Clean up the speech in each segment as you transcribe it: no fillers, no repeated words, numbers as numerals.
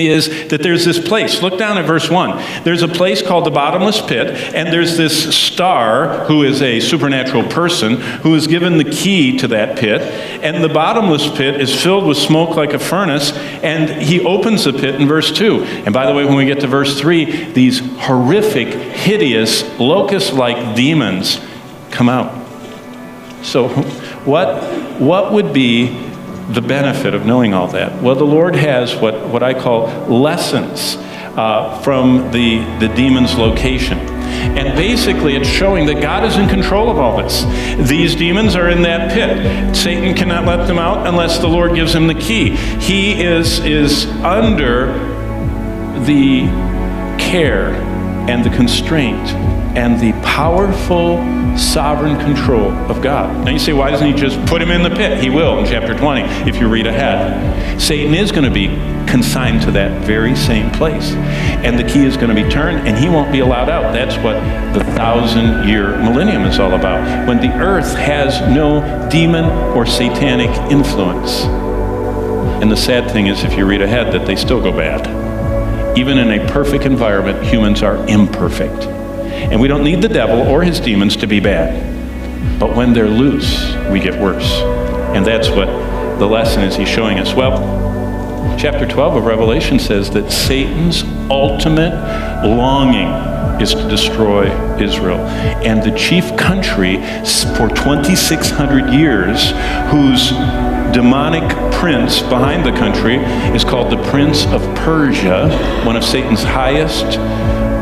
is that there's this place. Look down at verse 1. There's a place called the bottomless pit, and there's this star who is a supernatural person who is given the key to that pit, and the bottomless pit is filled with smoke like a furnace, and he opens the pit in verse 2. And by the way, when we get to verse 3, these horrific, hideous, locust-like demons come out. So what would be the benefit of knowing all that? Well, the Lord has what I call lessons from the demon's location. And basically it's showing that God is in control of all this. These demons are in that pit. Satan cannot let them out unless the Lord gives him the key. He is under the care and the constraint and the powerful sovereign control of God. Now you say, why doesn't he just put him in the pit? He will in chapter 20 if you read ahead. Satan is going to be consigned to that very same place. And the key is going to be turned and he won't be allowed out. That's what the 1,000-year millennium is all about. When the earth has no demon or satanic influence. And the sad thing is, if you read ahead, that they still go bad. Even in a perfect environment, humans are imperfect. And we don't need the devil or his demons to be bad. But when they're loose, we get worse. And that's what the lesson is he's showing us. Well, chapter 12 of Revelation says that Satan's ultimate longing is to destroy Israel. And the chief country for 2,600 years, whose demonic prince behind the country is called the Prince of Persia, one of Satan's highest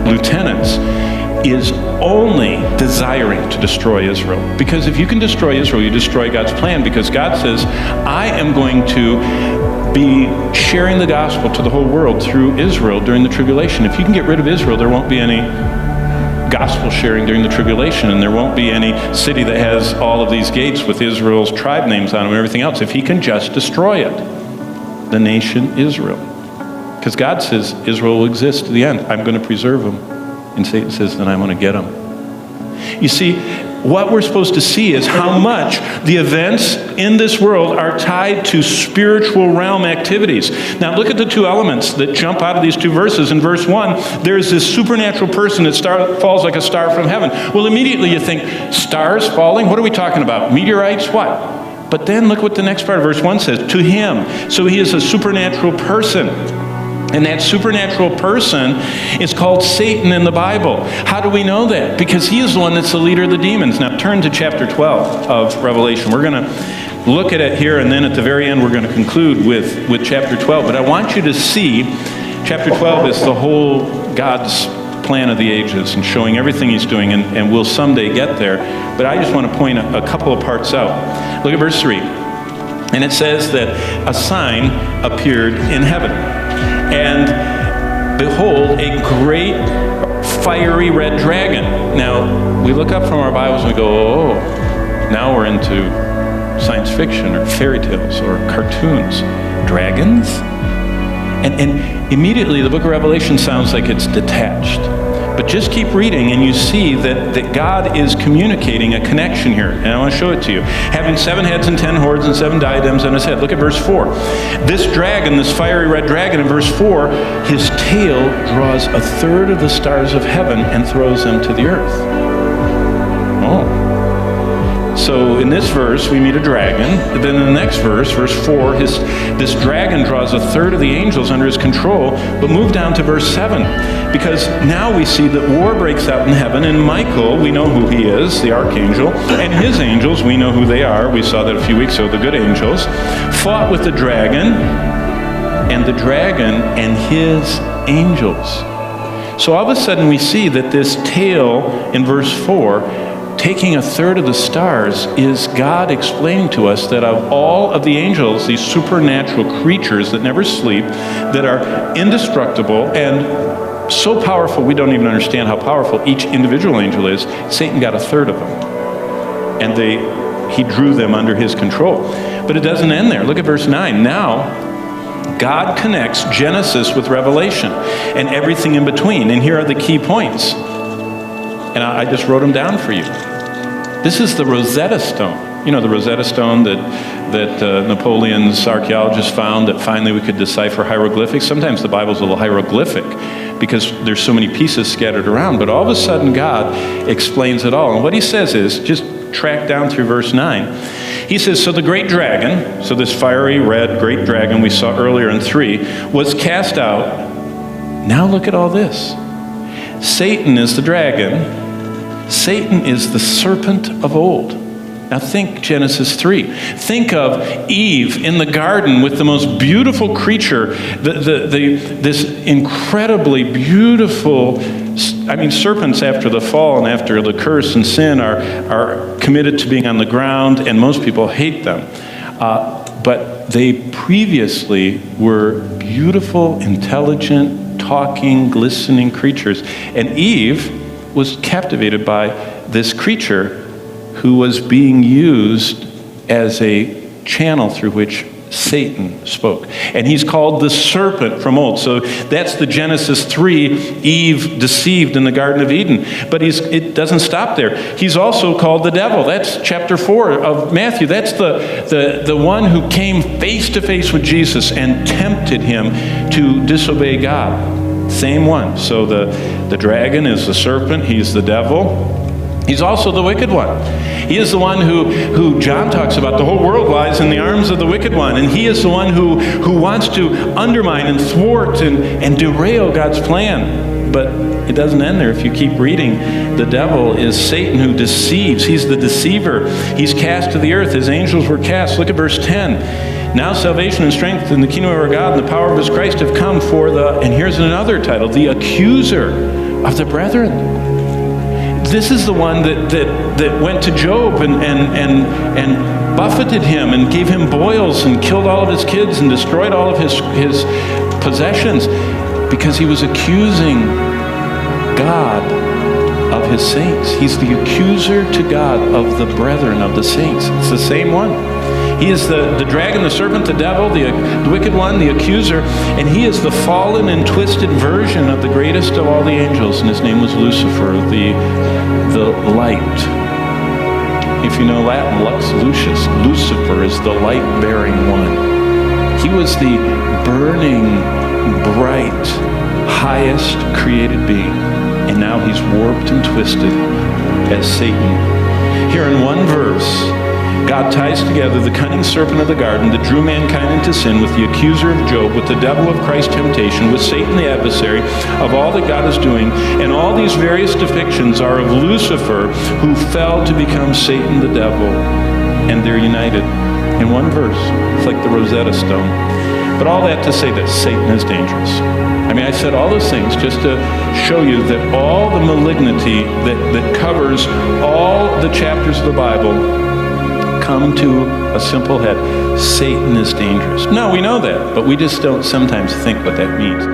lieutenants, is only desiring to destroy Israel. Because if you can destroy Israel, you destroy God's plan, because God says, I am going to be sharing the gospel to the whole world through Israel during the tribulation. If you can get rid of Israel, there won't be any gospel sharing during the tribulation, and there won't be any city that has all of these gates with Israel's tribe names on them and everything else. If he can just destroy it, the nation Israel. Because God says Israel will exist to the end. I'm going to preserve them. And Satan says, then I'm going to get them. You see, what we're supposed to see is how much the events in this world are tied to spiritual realm activities. Now look at the two elements that jump out of these two verses. In verse 1, there's this supernatural person that falls like a star from heaven. Well, immediately you think, stars falling? What are we talking about? Meteorites? What? But then look what the next part of verse 1 says. To him. So he is a supernatural person. And that supernatural person is called Satan in the Bible. How do we know that? Because he is the one that's the leader of the demons. Now turn to chapter 12 of Revelation. We're going to look at it here, and then at the very end we're going to conclude with chapter 12. But I want you to see, chapter 12 is the whole God's plan of the ages and showing everything he's doing, and we'll someday get there. But I just want to point a couple of parts out. Look at verse 3. And it says that a sign appeared in heaven. And behold, a great fiery red dragon. Now, we look up from our Bibles and we go, oh, now we're into science fiction or fairy tales or cartoons. Dragons? And immediately the book of Revelation sounds like it's detached. But just keep reading and you see that God is communicating a connection here. And I want to show it to you. Having 7 heads and 10 horns and 7 diadems on his head. Look at verse 4. This dragon, this fiery red dragon in verse 4, his tail draws 1/3 of the stars of heaven and throws them to the earth. Oh. So in this verse, we meet a dragon. Then in the next verse, verse 4, this dragon draws 1/3 of the angels under his control. But move down to verse 7, because now we see that war breaks out in heaven, and Michael, we know who he is, the archangel, and his angels, we know who they are. We saw that a few weeks ago, the good angels, fought with the dragon and his angels. So all of a sudden we see that this tail in verse 4, taking 1/3 of the stars, is God explaining to us that of all of the angels, these supernatural creatures that never sleep, that are indestructible and so powerful we don't even understand how powerful each individual angel is, Satan got 1/3 of them. And he drew them under his control. But it doesn't end there. Look at verse 9. Now, God connects Genesis with Revelation and everything in between. And here are the key points. And I just wrote them down for you. This is the Rosetta Stone. You know, the Rosetta Stone that Napoleon's archaeologists found that finally we could decipher hieroglyphics. Sometimes the Bible's a little hieroglyphic because there's so many pieces scattered around, but all of a sudden God explains it all. And what he says is, just track down through verse 9. He says, so the great dragon, so this fiery red great dragon we saw earlier in 3, was cast out. Now look at all this. Satan is the dragon. Satan is the serpent of old. Now think Genesis 3. Think of Eve in the garden with the most beautiful creature, this incredibly beautiful, serpents after the fall and after the curse and sin are committed to being on the ground, and most people hate them. But they previously were beautiful, intelligent, talking, glistening creatures. And Eve was captivated by this creature who was being used as a channel through which Satan spoke. And he's called the serpent from old. So that's the Genesis 3, Eve deceived in the Garden of Eden. But it doesn't stop there. He's also called the devil. That's chapter 4 of Matthew. That's the one who came face to face with Jesus and tempted him to disobey God. Same one. So the dragon is the serpent. He's the devil. He's also the wicked one. He is the one who John talks about. The whole world lies in the arms of the wicked one. And he is the one who wants to undermine and thwart and derail God's plan. But it doesn't end there. If you keep reading, the devil is Satan who deceives. He's the deceiver. He's cast to the earth. His angels were cast. Look at verse 10. Now salvation and strength in the kingdom of our God and the power of his Christ have come for and here's another title, the accuser of the brethren. This is the one that went to Job and buffeted him and gave him boils and killed all of his kids and destroyed all of his possessions because he was accusing God of his saints. He's the accuser to God of the brethren, of the saints. It's the same one. He is the dragon, the serpent, the devil, the wicked one, the accuser, and he is the fallen and twisted version of the greatest of all the angels, and his name was Lucifer, the light. If you know Latin, Lux Lucis, Lucifer is the light-bearing one. He was the burning, bright, highest created being, and now he's warped and twisted as Satan. Here in one verse, God ties together the cunning serpent of the garden that drew mankind into sin with the accuser of Job, with the devil of Christ's temptation, with Satan the adversary of all that God is doing. And all these various depictions are of Lucifer, who fell to become Satan the devil. And they're united in one verse. It's like the Rosetta Stone. But all that to say that Satan is dangerous. I said all those things just to show you that all the malignity that covers all the chapters of the Bible come to a simple head. Satan is dangerous. No, we know that, but we just don't sometimes think what that means.